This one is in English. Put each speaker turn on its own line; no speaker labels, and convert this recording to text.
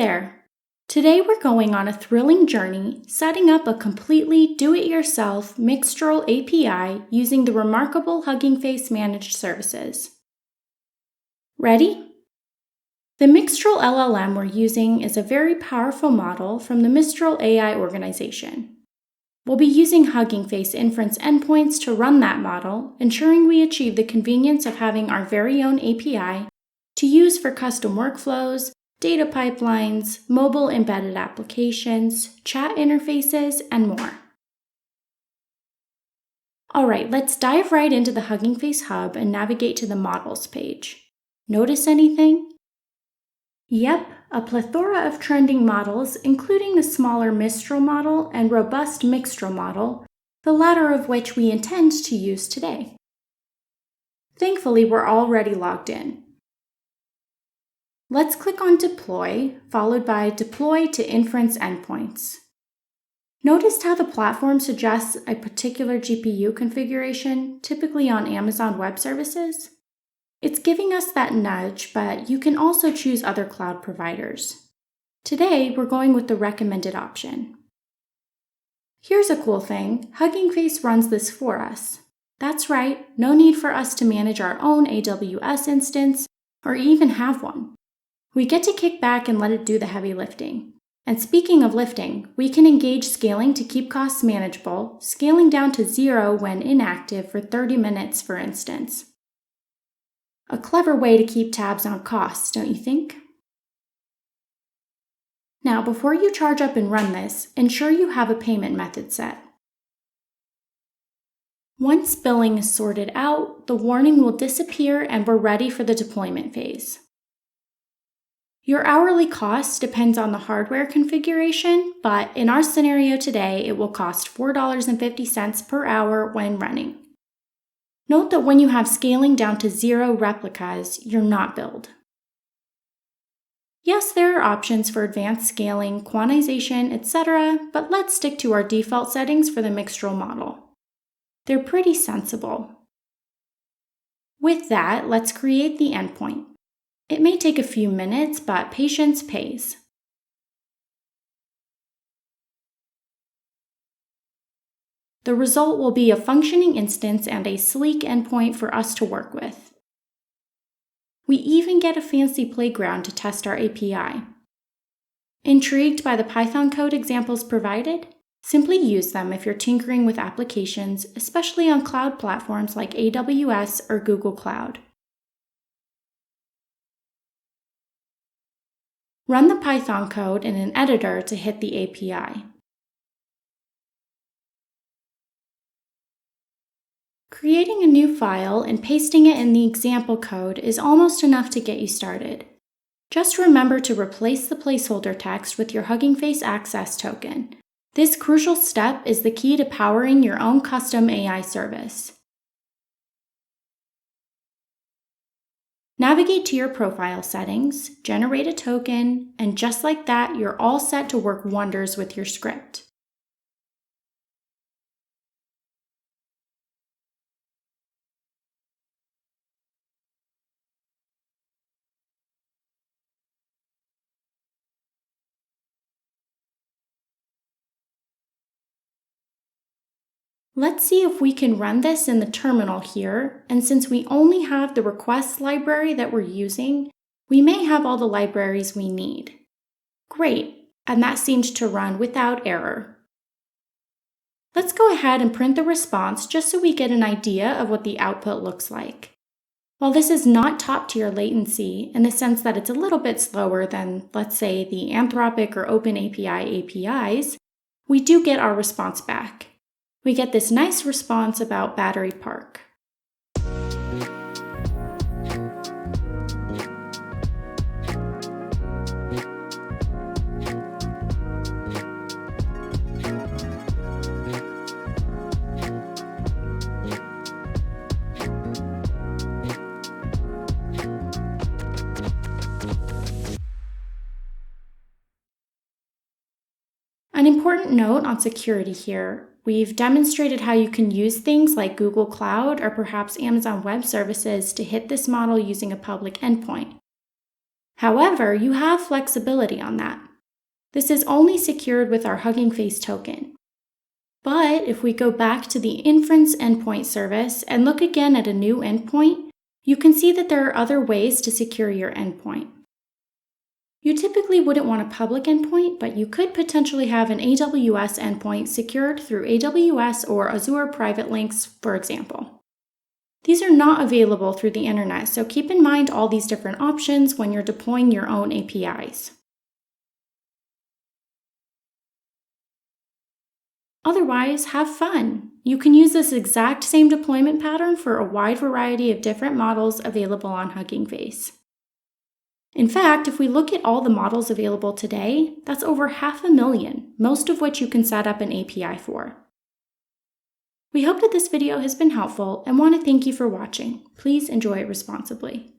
there! Today we're going on a thrilling journey setting up a completely do-it-yourself Mixtral API using the remarkable Hugging Face managed services. Ready? The Mixtral LLM we're using is a very powerful model from the Mixtral AI organization. We'll be using Hugging Face Inference Endpoints to run that model, ensuring we achieve the convenience of having our very own API to use for custom workflows, data pipelines, mobile embedded applications, chat interfaces, and more. Alright, let's dive right into the Hugging Face Hub and navigate to the Models page. Notice anything? Yep, a plethora of trending models, including the smaller Mistral model and robust Mixtral model, the latter of which we intend to use today. Thankfully, we're already logged in. Let's click on Deploy, followed by Deploy to Inference Endpoints. Notice how the platform suggests a particular GPU configuration, typically on Amazon Web Services? It's giving us that nudge, but you can also choose other cloud providers. Today, we're going with the recommended option. Here's a cool thing, Hugging Face runs this for us. That's right, no need for us to manage our own AWS instance or even have one. We get to kick back and let it do the heavy lifting. And speaking of lifting, we can engage scaling to keep costs manageable, scaling down to 0 when inactive for 30 minutes, for instance. A clever way to keep tabs on costs, don't you think? Now, before you charge up and run this, ensure you have a payment method set. Once billing is sorted out, the warning will disappear and we're ready for the deployment phase. Your hourly cost depends on the hardware configuration, but in our scenario today, it will cost $4.50 per hour when running. Note that when you have scaling down to 0 replicas, you're not billed. Yes, there are options for advanced scaling, quantization, etc., but let's stick to our default settings for the Mixtral model. They're pretty sensible. With that, let's create the endpoint. It may take a few minutes, but patience pays. The result will be a functioning instance and a sleek endpoint for us to work with. We even get a fancy playground to test our API. Intrigued by the Python code examples provided? Simply use them if you're tinkering with applications, especially on cloud platforms like AWS or Google Cloud. Run the Python code in an editor to hit the API. Creating a new file and pasting it in the example code is almost enough to get you started. Just remember to replace the placeholder text with your Hugging Face access token. This crucial step is the key to powering your own custom AI service. Navigate to your profile settings, generate a token, and just like that, you're all set to work wonders with your script. Let's see if we can run this in the terminal here, and since we only have the requests library that we're using, we may have all the libraries we need. Great, and that seemed to run without error. Let's go ahead and print the response just so we get an idea of what the output looks like. While this is not top-tier latency in the sense that it's a little bit slower than, let's say, the Anthropic or OpenAPI APIs, we do get our response back. We get this nice response about Battery Park. An important note on security here. We've demonstrated how you can use things like Google Cloud or perhaps Amazon Web Services to hit this model using a public endpoint. However, you have flexibility on that. This is only secured with our Hugging Face token. But if we go back to the Inference Endpoint service and look again at a new endpoint, you can see that there are other ways to secure your endpoint. You typically wouldn't want a public endpoint, but you could potentially have an AWS endpoint secured through AWS or Azure private links, for example. These are not available through the internet, so keep in mind all these different options when you're deploying your own APIs. Otherwise, have fun. You can use this exact same deployment pattern for a wide variety of different models available on Hugging Face. In fact, if we look at all the models available today, that's over 500,000, most of which you can set up an API for. We hope that this video has been helpful and want to thank you for watching. Please enjoy it responsibly.